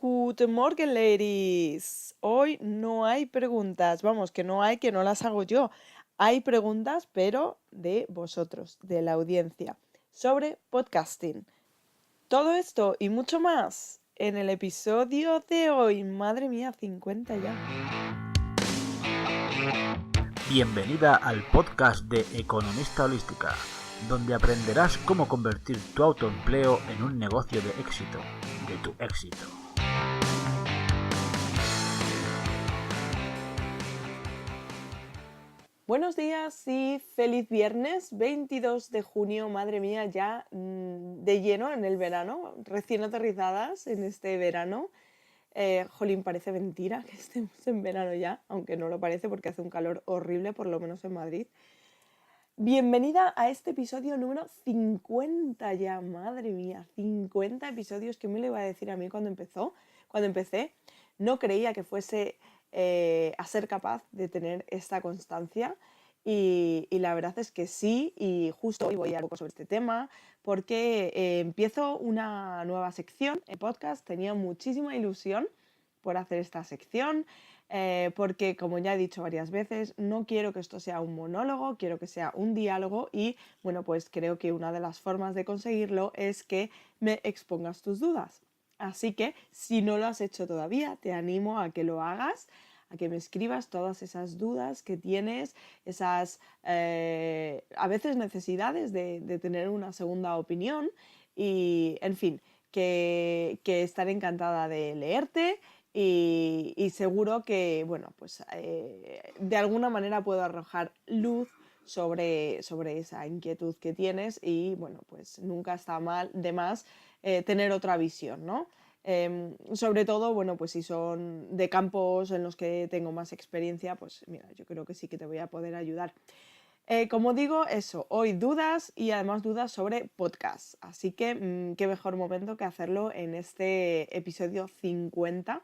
Guten Morgen, ladies. Hoy no hay preguntas, vamos, que no hay, que no las hago yo. Hay preguntas, pero de vosotros, de la audiencia, sobre podcasting. Todo esto y mucho más en el episodio de hoy. Madre mía, 50 ya. Bienvenida al podcast de Economista Holística, donde aprenderás cómo convertir tu autoempleo en un negocio de éxito, de tu éxito. Buenos días y feliz viernes, 22 de junio, madre mía, ya de lleno en el verano, recién aterrizadas en este verano. Jolín, parece mentira que estemos en verano ya, aunque no lo parece porque hace un calor horrible, por lo menos en Madrid. Bienvenida a este episodio número 50 ya, madre mía, 50 episodios. ¿Qué me lo iba a decir a mí cuando empecé? No creía que fuese a ser capaz de tener esta constancia y la verdad es que sí, y justo hoy voy a hablar un poco sobre este tema porque empiezo una nueva sección en podcast. Tenía muchísima ilusión por hacer esta sección. Porque, como ya he dicho varias veces, no quiero que esto sea un monólogo, quiero que sea un diálogo y, bueno, pues creo que una de las formas de conseguirlo es que me expongas tus dudas. Así que, si no lo has hecho todavía, te animo a que lo hagas, a que me escribas todas esas dudas que tienes, esas, a veces necesidades de tener una segunda opinión y, en fin, que estaré encantada de leerte. Y seguro que, bueno, pues de alguna manera puedo arrojar luz sobre esa inquietud que tienes y, bueno, pues nunca está mal de más tener otra visión, ¿no? Sobre todo, bueno, pues si son de campos en los que tengo más experiencia, pues mira, yo creo que sí que te voy a poder ayudar. Como digo, eso, hoy dudas y además dudas sobre podcast. Así que qué mejor momento que hacerlo en este episodio 50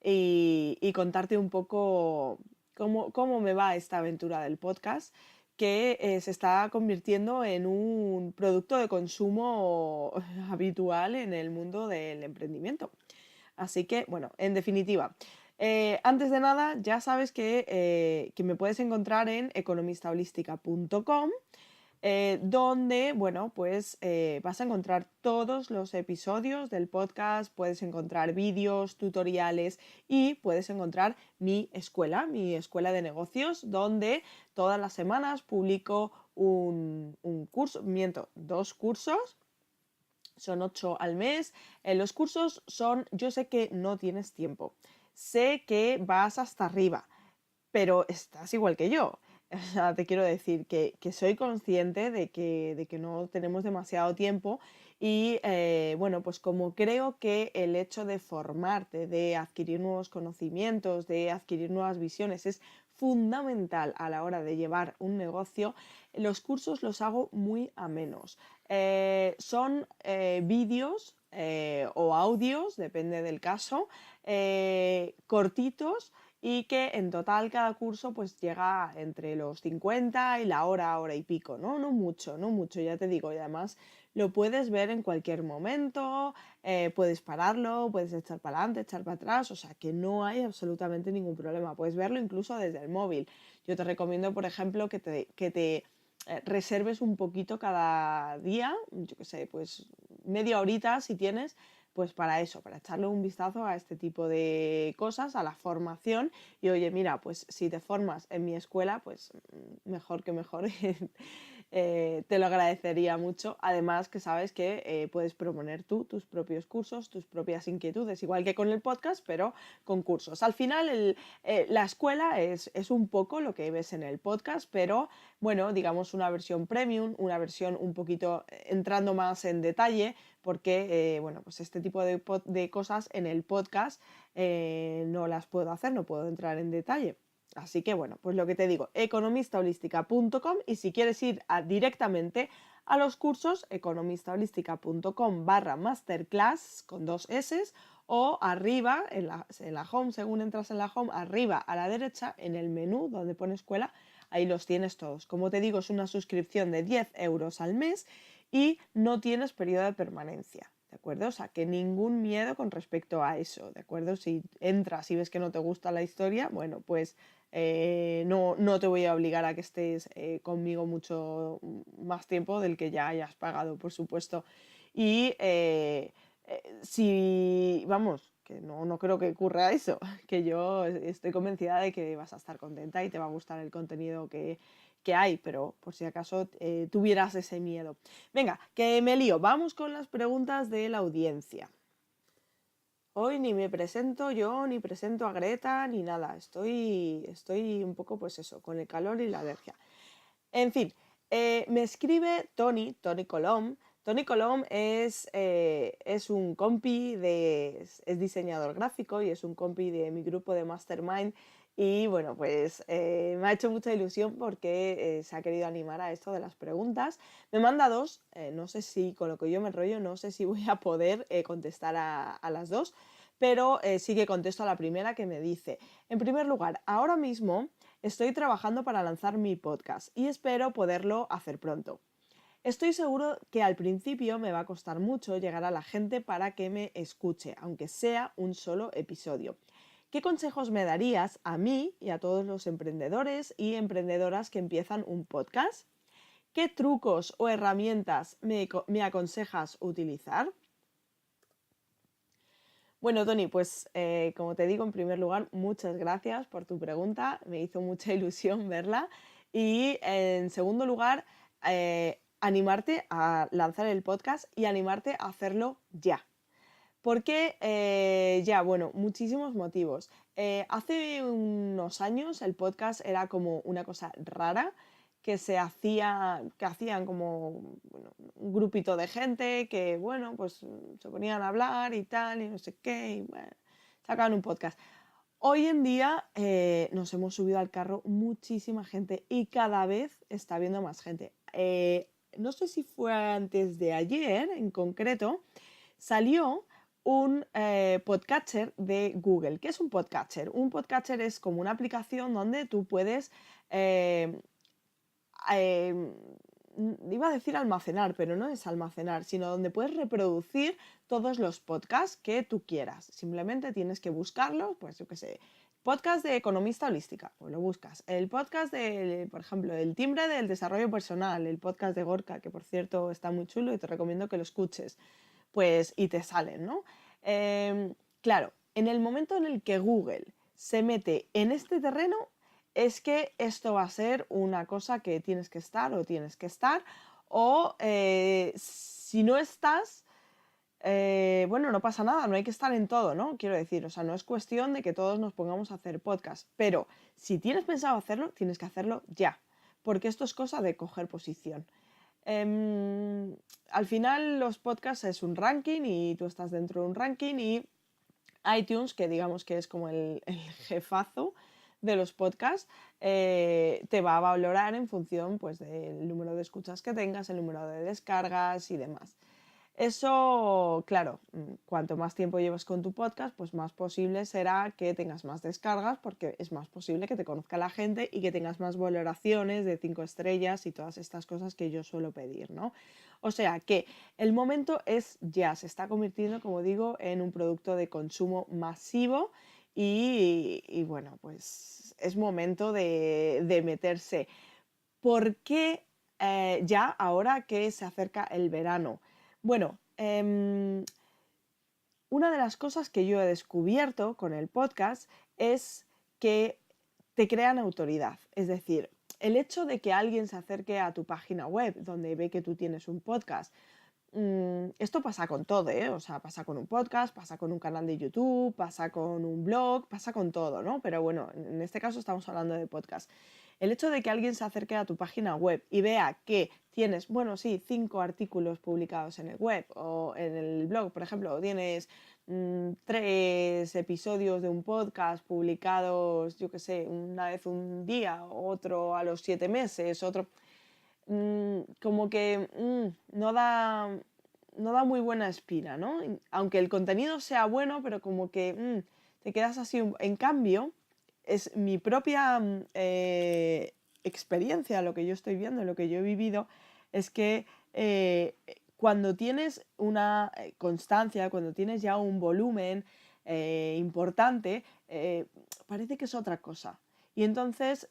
y contarte un poco cómo me va esta aventura del podcast, que se está convirtiendo en un producto de consumo habitual en el mundo del emprendimiento. Así que, bueno, en definitiva, antes de nada, ya sabes que me puedes encontrar en economistaholística.com, donde, bueno, pues vas a encontrar todos los episodios del podcast, puedes encontrar vídeos, tutoriales y puedes encontrar mi escuela de negocios, donde todas las semanas publico un curso, dos cursos. Son 8 al mes. Los cursos son, yo sé que no tienes tiempo, sé que vas hasta arriba, pero estás igual que yo. O sea, te quiero decir que soy consciente de que no tenemos demasiado tiempo y bueno, pues como creo que el hecho de formarte, de adquirir nuevos conocimientos, de adquirir nuevas visiones es fundamental a la hora de llevar un negocio, los cursos los hago muy amenos. Son vídeos o audios, depende del caso, cortitos y que en total cada curso pues llega entre los 50 y la hora y pico, ¿no? No mucho, ya te digo, y además lo puedes ver en cualquier momento, puedes pararlo, puedes echar para adelante, echar para atrás, o sea que no hay absolutamente ningún problema, puedes verlo incluso desde el móvil. Yo te recomiendo, por ejemplo, que te reserves un poquito cada día, yo qué sé, pues media horita si tienes, pues para eso, para echarle un vistazo a este tipo de cosas, a la formación y oye, mira, pues si te formas en mi escuela, pues mejor que mejor, te lo agradecería mucho. Además que sabes que puedes proponer tú tus propios cursos, tus propias inquietudes, igual que con el podcast, pero con cursos. Al final la escuela es un poco lo que ves en el podcast, pero bueno, digamos una versión premium, una versión un poquito entrando más en detalle, porque bueno, pues este tipo de cosas en el podcast no las puedo hacer, no puedo entrar en detalle. Así que bueno, pues lo que te digo, economistaholística.com y si quieres ir directamente a los cursos, economistaholística.com/masterclass con 2 S o arriba en la home, según entras en la home, arriba a la derecha en el menú donde pone escuela, ahí los tienes todos. Como te digo, es una suscripción de 10 euros al mes y no tienes periodo de permanencia, ¿de acuerdo? O sea, que ningún miedo con respecto a eso, ¿de acuerdo? Si entras y ves que no te gusta la historia, bueno, pues no te voy a obligar a que estés conmigo mucho más tiempo del que ya hayas pagado, por supuesto. Y si, vamos, que no creo que ocurra eso, que yo estoy convencida de que vas a estar contenta y te va a gustar el contenido que hay, pero por si acaso tuvieras ese miedo. Venga, que me lío. Vamos con las preguntas de la audiencia. Hoy ni me presento yo, ni presento a Greta, ni nada. Estoy un poco, pues eso, con el calor y la alergia. En fin, me escribe Tony Colom. Tony Colom es un compi es diseñador gráfico y es un compi de mi grupo de Mastermind. Y bueno, pues me ha hecho mucha ilusión porque se ha querido animar a esto de las preguntas. Me manda dos, no sé si con lo que yo me enrollo, no sé si voy a poder contestar a las dos, pero sí que contesto a la primera que me dice, en primer lugar, ahora mismo estoy trabajando para lanzar mi podcast y espero poderlo hacer pronto. Estoy seguro que al principio me va a costar mucho llegar a la gente para que me escuche, aunque sea un solo episodio. ¿Qué consejos me darías a mí y a todos los emprendedores y emprendedoras que empiezan un podcast? ¿Qué trucos o herramientas me aconsejas utilizar? Bueno, Tony, pues como te digo, en primer lugar, muchas gracias por tu pregunta, me hizo mucha ilusión verla. Y en segundo lugar, animarte a lanzar el podcast y animarte a hacerlo ya. Porque ya, bueno, muchísimos motivos. Hace unos años el podcast era como una cosa rara que hacían como bueno, un grupito de gente que, bueno, pues se ponían a hablar y tal, y no sé qué, y bueno, sacaban un podcast. Hoy en día nos hemos subido al carro muchísima gente y cada vez está habiendo más gente. No sé si fue antes de ayer en concreto, salió un podcatcher de Google. ¿Qué es un podcatcher? Un podcatcher es como una aplicación donde tú puedes, eh, eh, iba a decir almacenar, pero no es almacenar, sino donde puedes reproducir todos los podcasts que tú quieras. Simplemente tienes que buscarlos, pues yo qué sé, podcast de economista holística, pues lo buscas. El podcast de, por ejemplo, el timbre del desarrollo personal, el podcast de Gorka, que por cierto está muy chulo y te recomiendo que lo escuches, pues y te salen, ¿no? Claro, en el momento en el que Google se mete en este terreno, es que esto va a ser una cosa que tienes que estar o tienes que estar, o si no estás, bueno, no pasa nada, no hay que estar en todo, ¿no? Quiero decir, o sea, no es cuestión de que todos nos pongamos a hacer podcast, pero si tienes pensado hacerlo, tienes que hacerlo ya, porque esto es cosa de coger posición. Al final los podcasts es un ranking y tú estás dentro de un ranking y iTunes, que digamos que es como el jefazo de los podcasts, te va a valorar en función pues, del número de escuchas que tengas, el número de descargas y demás. Eso, claro, cuanto más tiempo llevas con tu podcast, pues más posible será que tengas más descargas porque es más posible que te conozca la gente y que tengas más valoraciones de 5 estrellas y todas estas cosas que yo suelo pedir, ¿no? O sea que el momento es ya, se está convirtiendo, como digo, en un producto de consumo masivo y bueno, pues es momento de meterse. ¿Por qué ya ahora que se acerca el verano? Bueno, una de las cosas que yo he descubierto con el podcast es que te crean autoridad. Es decir, el hecho de que alguien se acerque a tu página web donde ve que tú tienes un podcast, esto pasa con todo, ¿eh? O sea, pasa con un podcast, pasa con un canal de YouTube, pasa con un blog, pasa con todo, ¿no? Pero bueno, en este caso estamos hablando de podcast. El hecho de que alguien se acerque a tu página web y vea que tienes, bueno, sí, 5 artículos publicados en el web o en el blog, por ejemplo, o tienes 3 episodios de un podcast publicados, yo qué sé, una vez un día, otro a los 7 meses, otro como que no da muy buena espina, ¿no? Aunque el contenido sea bueno, pero como que te quedas así. En cambio, es mi propia experiencia, lo que yo estoy viendo, lo que yo he vivido, es que cuando tienes una constancia, cuando tienes ya un volumen importante, parece que es otra cosa. Y entonces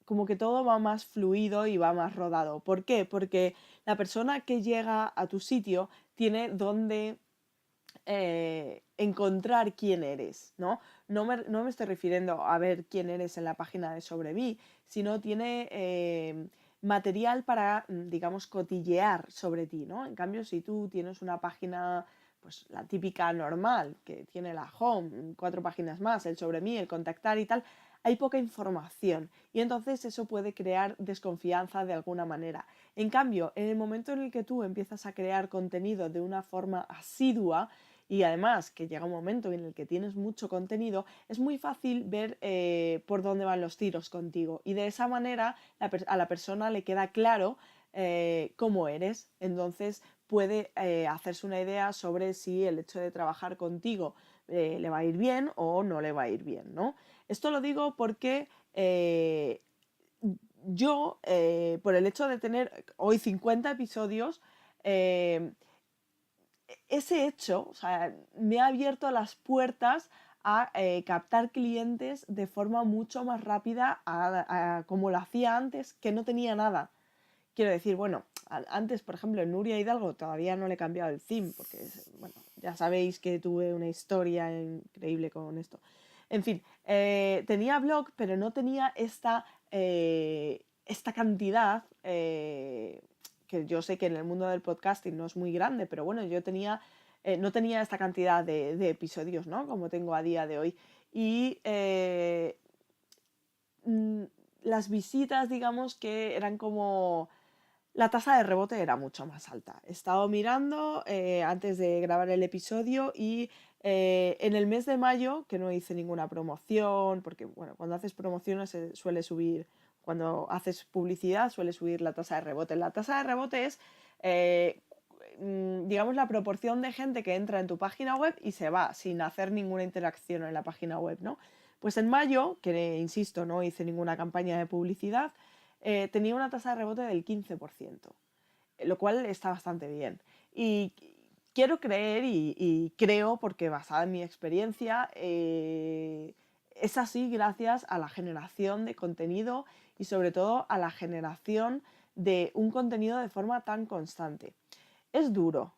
como que todo va más fluido y va más rodado. ¿Por qué? Porque la persona que llega a tu sitio tiene donde encontrar quién eres, ¿no? No me estoy refiriendo a ver quién eres en la página de Sobre mí, sino tiene material para, digamos, cotillear sobre ti, ¿no? En cambio, si tú tienes una página, pues la típica normal, que tiene la home, 4 páginas más, el Sobre mí, el contactar y tal, hay poca información y entonces eso puede crear desconfianza de alguna manera. En cambio, en el momento en el que tú empiezas a crear contenido de una forma asidua, y además que llega un momento en el que tienes mucho contenido, es muy fácil ver por dónde van los tiros contigo. Y de esa manera a la persona le queda claro cómo eres. Entonces puede hacerse una idea sobre si el hecho de trabajar contigo le va a ir bien o no le va a ir bien, ¿no? Esto lo digo porque yo, por el hecho de tener hoy 50 episodios, ese hecho, o sea, me ha abierto las puertas a captar clientes de forma mucho más rápida a como lo hacía antes, que no tenía nada. Quiero decir, bueno, antes, por ejemplo, en Nuria Hidalgo todavía no le he cambiado el theme, porque, bueno, ya sabéis que tuve una historia increíble con esto. En fin, tenía blog, pero no tenía esta cantidad, que yo sé que en el mundo del podcasting no es muy grande, pero bueno, yo no tenía esta cantidad de episodios, ¿no? Como tengo a día de hoy. Y las visitas, digamos que eran como... La tasa de rebote era mucho más alta. He estado mirando antes de grabar el episodio y en el mes de mayo, que no hice ninguna promoción, porque bueno, cuando haces promociones suele subir, cuando haces publicidad suele subir la tasa de rebote. La tasa de rebote es, digamos, la proporción de gente que entra en tu página web y se va sin hacer ninguna interacción en la página web, ¿no? Pues en mayo, que insisto, no hice ninguna campaña de publicidad, tenía una tasa de rebote del 15%, lo cual está bastante bien. Y quiero creer y creo, porque basada en mi experiencia, es así gracias a la generación de contenido y sobre todo a la generación de un contenido de forma tan constante. Es duro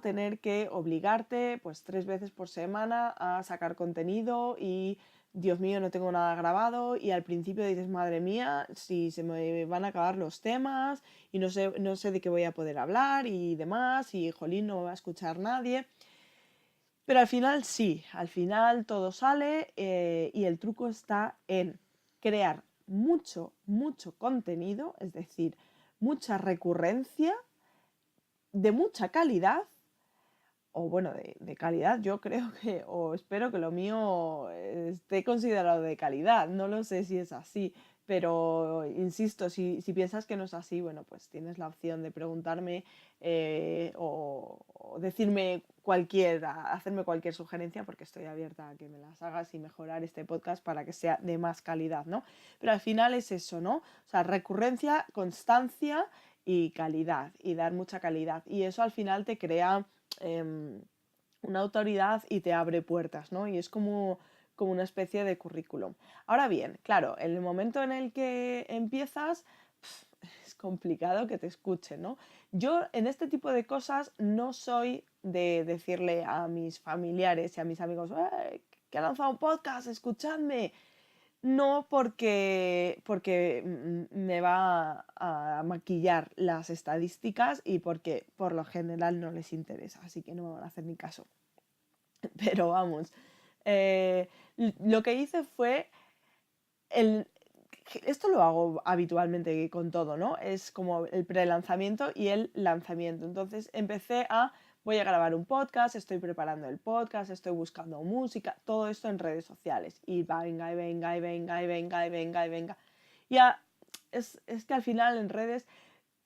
tener que obligarte pues 3 veces por semana a sacar contenido y Dios mío, no tengo nada grabado y al principio dices, madre mía, si se me van a acabar los temas y no sé de qué voy a poder hablar y demás y jolín, no me va a escuchar nadie. Pero al final sí, al final todo sale y el truco está en crear mucho contenido, es decir, mucha recurrencia de mucha calidad, o bueno, de calidad, yo creo que, o espero que lo mío esté considerado de calidad, no lo sé si es así, pero insisto, si piensas que no es así, bueno, pues tienes la opción de preguntarme o decirme hacerme cualquier sugerencia, porque estoy abierta a que me las hagas y mejorar este podcast para que sea de más calidad, ¿no? Pero al final es eso, ¿no? O sea, recurrencia, constancia y calidad, y dar mucha calidad, y eso al final te crea una autoridad y te abre puertas, ¿no? Y es como una especie de currículum. Ahora bien, claro, en el momento en el que empiezas, es complicado que te escuchen, ¿no? Yo en este tipo de cosas no soy de decirle a mis familiares y a mis amigos, que ha lanzado un podcast, escuchadme. No porque me va a maquillar las estadísticas y porque por lo general no les interesa, así que no me van a hacer ni caso. Pero vamos, eh, lo que hice fue, el, esto lo hago habitualmente con todo, ¿no? Es como el pre-lanzamiento y el lanzamiento. Entonces voy a grabar un podcast, estoy preparando el podcast, estoy buscando música, todo esto en redes sociales. Y venga, y venga, y venga, y venga, y venga, y venga. Ya, es que al final en redes,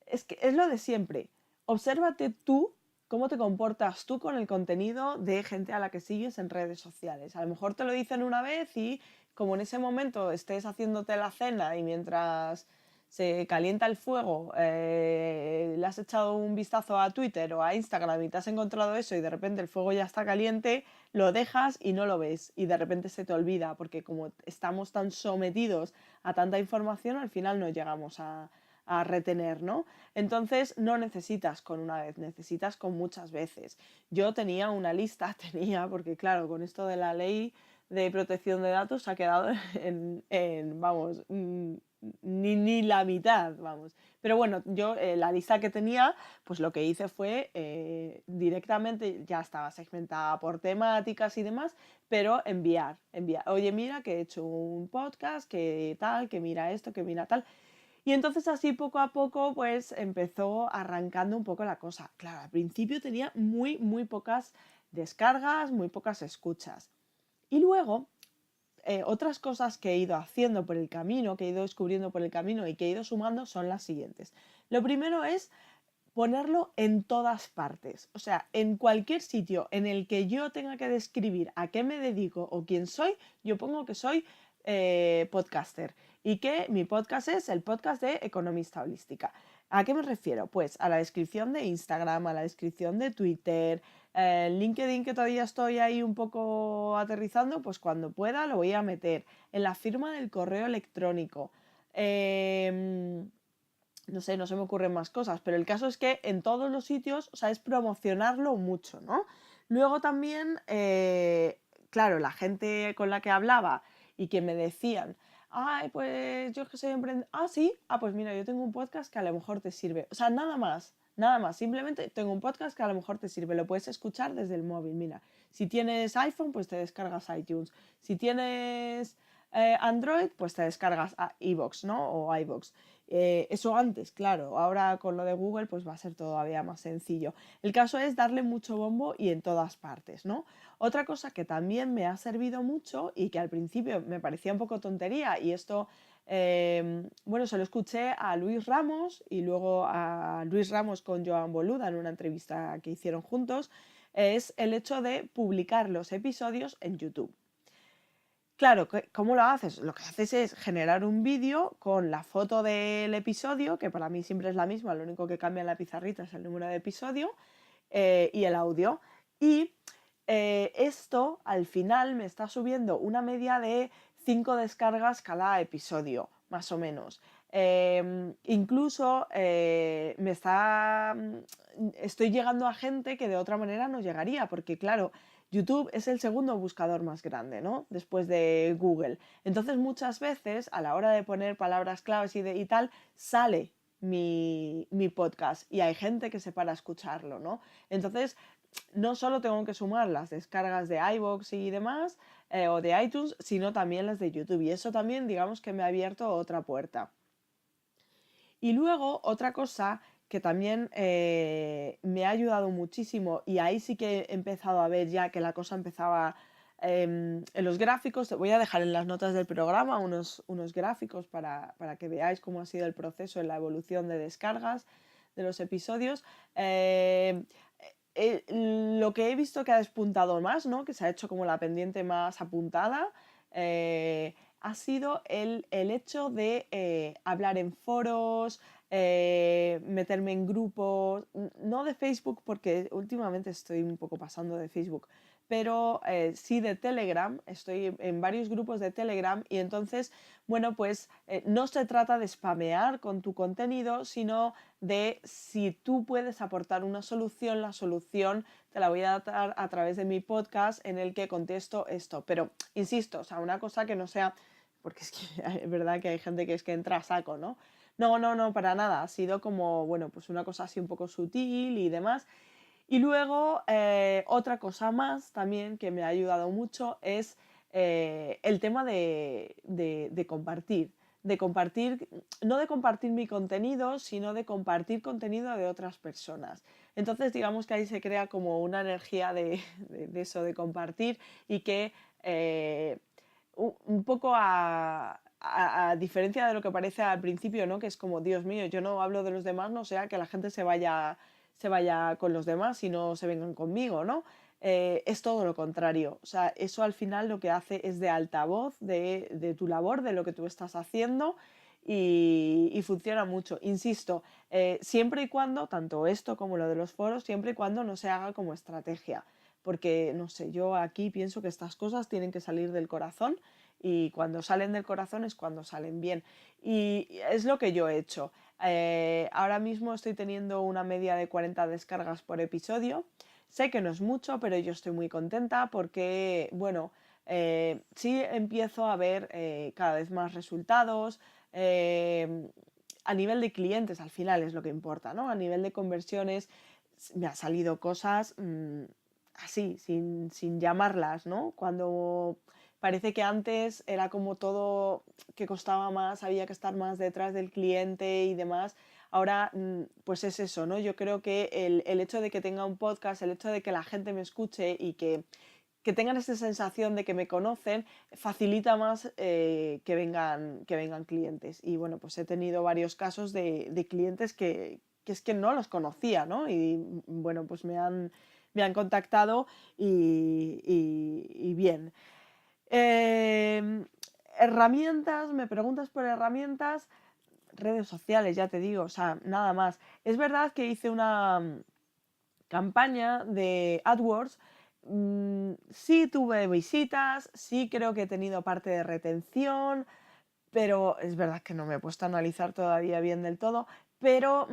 es que es lo de siempre. Obsérvate tú cómo te comportas tú con el contenido de gente a la que sigues en redes sociales. A lo mejor te lo dicen una vez y como en ese momento estés haciéndote la cena y mientras se calienta el fuego, le has echado un vistazo a Twitter o a Instagram y te has encontrado eso y de repente el fuego ya está caliente, lo dejas y no lo ves y de repente se te olvida porque como estamos tan sometidos a tanta información, al final no llegamos a retener, ¿no? Entonces no necesitas con una vez, necesitas con muchas veces. Yo tenía una lista, porque claro, con esto de la ley de protección de datos ha quedado vamos, ni la mitad, vamos. Pero bueno, yo la lista que tenía, pues lo que hice fue directamente, ya estaba segmentada por temáticas y demás, pero enviar. Oye, mira que he hecho un podcast, que tal, que mira esto, que mira tal. Y entonces así poco a poco pues empezó arrancando un poco la cosa. Claro, al principio tenía muy pocas descargas, muy pocas escuchas. Y luego otras cosas que he ido haciendo por el camino, que he ido descubriendo por el camino y que he ido sumando son las siguientes. Lo primero es ponerlo en todas partes, o sea, en cualquier sitio en el que yo tenga que describir a qué me dedico o quién soy, yo pongo que soy podcaster y que mi podcast es el podcast de Economista Holística. ¿A qué me refiero? Pues a la descripción de Instagram, a la descripción de Twitter, LinkedIn, que todavía estoy ahí un poco aterrizando, pues cuando pueda lo voy a meter en la firma del correo electrónico. No sé, no se me ocurren más cosas, pero el caso es que en todos los sitios, o sea, es promocionarlo mucho, ¿no? Luego también, claro, la gente con la que hablaba y que me decían, ay, pues yo es que soy emprendedor, ah, sí, ah, pues mira, yo tengo un podcast que a lo mejor te sirve, o sea, nada más, simplemente tengo un podcast que a lo mejor te sirve, lo puedes escuchar desde el móvil, mira, si tienes iPhone, pues te descargas iTunes, si tienes Android, pues te descargas a iVoox, ¿no? O iVoox. Eso antes, claro, ahora con lo de Google pues va a ser todavía más sencillo. El caso es darle mucho bombo y en todas partes, ¿no? Otra cosa que también me ha servido mucho y que al principio me parecía un poco tontería y esto, bueno, se lo escuché a Luis Ramos y luego a Luis Ramos con Joan Boluda en una entrevista que hicieron juntos, es el hecho de publicar los episodios en YouTube. Claro, ¿cómo lo haces? Lo que haces es generar un vídeo con la foto del episodio, que para mí siempre es la misma, lo único que cambia en la pizarrita es el número de episodio y el audio. Y esto al final me está subiendo una media de 5 descargas cada episodio, más o menos. Incluso estoy llegando a gente que de otra manera no llegaría, porque claro, YouTube es el segundo buscador más grande, ¿no? Después de Google. Entonces muchas veces a la hora de poner palabras claves y tal, sale mi podcast y hay gente que se para a escucharlo, ¿no? Entonces no solo tengo que sumar las descargas de iVoox y demás o de iTunes, sino también las de YouTube y eso también digamos que me ha abierto otra puerta. Y luego otra cosa que también me ha ayudado muchísimo y ahí sí que he empezado a ver ya que la cosa empezaba en los gráficos, te voy a dejar en las notas del programa unos gráficos para que veáis cómo ha sido el proceso en la evolución de descargas de los episodios. Lo que he visto que ha despuntado más, ¿no? Que se ha hecho como la pendiente más apuntada, ha sido el hecho de hablar en foros, meterme en grupos, no de Facebook porque últimamente estoy un poco pasando de Facebook, pero sí de Telegram, estoy en varios grupos de Telegram y entonces, bueno, pues no se trata de spamear con tu contenido, sino de si tú puedes aportar una solución, la solución te la voy a dar a través de mi podcast en el que contesto esto, pero insisto, o sea, una cosa que no sea, porque es que es verdad que hay gente que es que entra a saco, ¿no? No, para nada, ha sido como, bueno, pues una cosa así un poco sutil y demás. Y luego, otra cosa más también que me ha ayudado mucho es el tema de compartir. De compartir, no de compartir mi contenido, sino de compartir contenido de otras personas. Entonces, digamos que ahí se crea como una energía de eso, de compartir y que un poco a diferencia de lo que parece al principio, ¿no? Que es como, Dios mío, yo no hablo de los demás, no sea que la gente se vaya con los demás y no se vengan conmigo, ¿no? Es todo lo contrario. O sea, eso al final lo que hace es de altavoz de tu labor, de lo que tú estás haciendo y funciona mucho. Insisto, siempre y cuando, tanto esto como lo de los foros, siempre y cuando no se haga como estrategia. Porque, no sé, yo aquí pienso que estas cosas tienen que salir del corazón y cuando salen del corazón es cuando salen bien. Y es lo que yo he hecho. Ahora mismo estoy teniendo una media de 40 descargas por episodio. Sé que no es mucho, pero yo estoy muy contenta porque, bueno, sí empiezo a ver cada vez más resultados. eh, a nivel de clientes, al final es lo que importa, ¿no? A nivel de conversiones me han salido cosas así, sin llamarlas, ¿no? Cuando parece que antes era como todo que costaba más, había que estar más detrás del cliente y demás. Ahora, pues es eso, ¿no? Yo creo que el hecho de que tenga un podcast, el hecho de que la gente me escuche y que tengan esa sensación de que me conocen, facilita más que vengan clientes. Y bueno, pues he tenido varios casos de clientes que es que no los conocía, ¿no? Y bueno, pues me han contactado y bien. Eh, herramientas, me preguntas por herramientas, redes sociales, ya te digo, o sea, nada más. Es verdad que hice una campaña de AdWords. Sí tuve visitas, sí creo que he tenido parte de retención, pero es verdad que no me he puesto a analizar todavía bien del todo, pero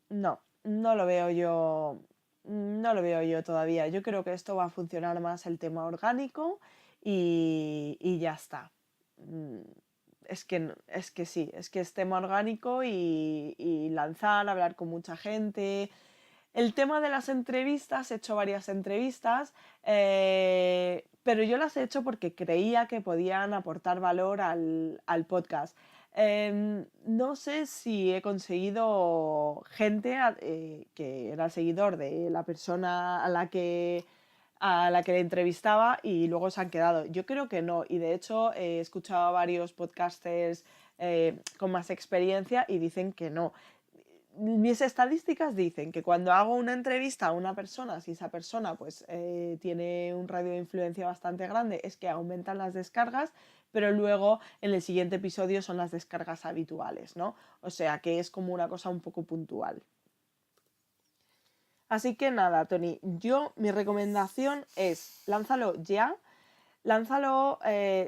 no, no lo veo yo, no lo veo yo todavía. Yo creo que esto va a funcionar más el tema orgánico y ya está. Mm, Es que, es que sí, es que es tema orgánico y lanzar, hablar con mucha gente. El tema de las entrevistas, he hecho varias entrevistas, pero yo las he hecho porque creía que podían aportar valor al podcast. No sé si he conseguido gente que era seguidor de la persona a la que le entrevistaba y luego se han quedado. Yo creo que no, y de hecho he escuchado a varios podcasters con más experiencia y dicen que no. Mis estadísticas dicen que cuando hago una entrevista a una persona, si esa persona pues tiene un radio de influencia bastante grande, es que aumentan las descargas, pero luego en el siguiente episodio son las descargas habituales, ¿no? O sea que es como una cosa un poco puntual. Así que nada, Tony, mi recomendación es lánzalo ya, lánzalo,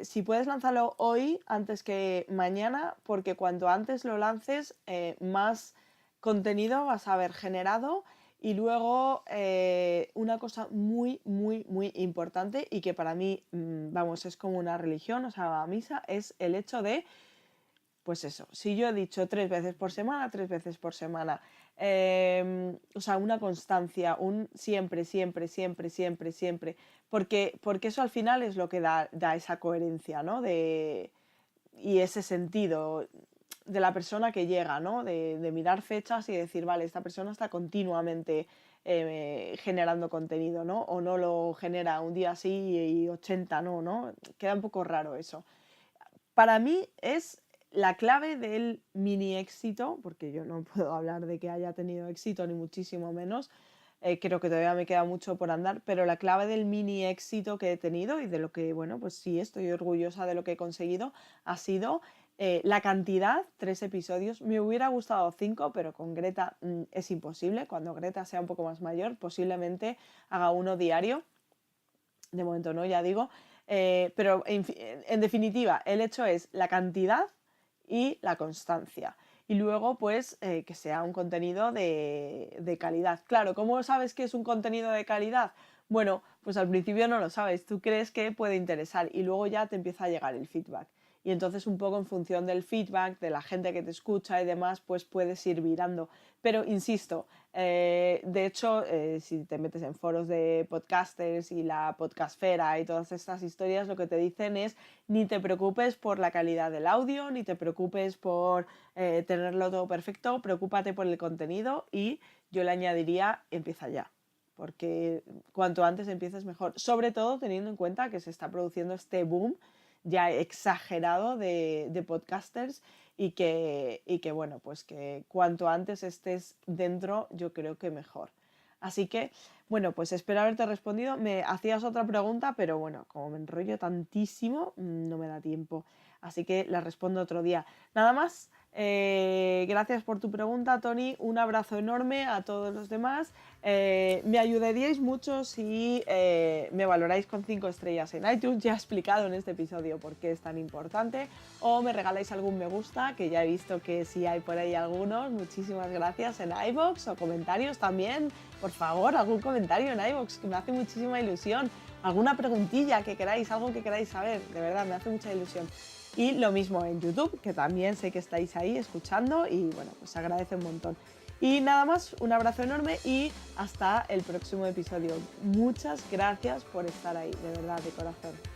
si puedes lánzalo hoy antes que mañana, porque cuanto antes lo lances, más contenido vas a haber generado. Y luego una cosa muy, muy, muy importante y que para mí, vamos, es como una religión, o sea, va a misa, es el hecho de pues eso, si yo he dicho 3 veces por semana, 3 veces por semana. O sea, una constancia, un siempre, siempre, siempre, siempre, siempre. Porque eso al final es lo que da esa coherencia, ¿no? Y ese sentido de la persona que llega, ¿no? De mirar fechas y decir, vale, esta persona está continuamente generando contenido, ¿no? O no lo genera un día sí y 80 no, ¿no? Queda un poco raro eso. Para mí es la clave del mini éxito, porque yo no puedo hablar de que haya tenido éxito ni muchísimo menos, creo que todavía me queda mucho por andar, pero la clave del mini éxito que he tenido y de lo que, bueno, pues sí estoy orgullosa de lo que he conseguido, ha sido la cantidad, 3 episodios. Me hubiera gustado 5, pero con Greta es imposible. Cuando Greta sea un poco más mayor, posiblemente haga uno diario. De momento no, ya digo. Pero en definitiva, el hecho es la cantidad y la constancia. Y luego, pues, que sea un contenido de calidad. Claro, ¿cómo sabes que es un contenido de calidad? Bueno, pues al principio no lo sabes, tú crees que puede interesar y luego ya te empieza a llegar el feedback. Y entonces un poco en función del feedback, de la gente que te escucha y demás, pues puedes ir virando. Pero insisto, de hecho, si te metes en foros de podcasters y la podcastfera y todas estas historias, lo que te dicen es ni te preocupes por la calidad del audio, ni te preocupes por tenerlo todo perfecto, preocúpate por el contenido y yo le añadiría empieza ya. Porque cuanto antes empieces mejor, sobre todo teniendo en cuenta que se está produciendo este boom ya exagerado de podcasters y que bueno, pues que cuanto antes estés dentro, yo creo que mejor. Así que, bueno, pues espero haberte respondido. Me hacías otra pregunta, pero bueno, como me enrollo tantísimo, no me da tiempo. Así que la respondo otro día. Nada más, Gracias por tu pregunta, Tony. Un abrazo enorme a todos los demás. Me ayudaríais mucho si me valoráis con 5 estrellas en iTunes. Ya he explicado en este episodio por qué es tan importante. O me regaláis algún me gusta, que ya he visto que sí hay por ahí algunos. Muchísimas gracias en iVoox, o comentarios también. Por favor, algún comentario en iVoox, que me hace muchísima ilusión. Alguna preguntilla que queráis, algo que queráis saber. De verdad, me hace mucha ilusión. Y lo mismo en YouTube, que también sé que estáis ahí escuchando y bueno, pues agradece un montón. Y nada más, un abrazo enorme y hasta el próximo episodio. Muchas gracias por estar ahí, de verdad, de corazón.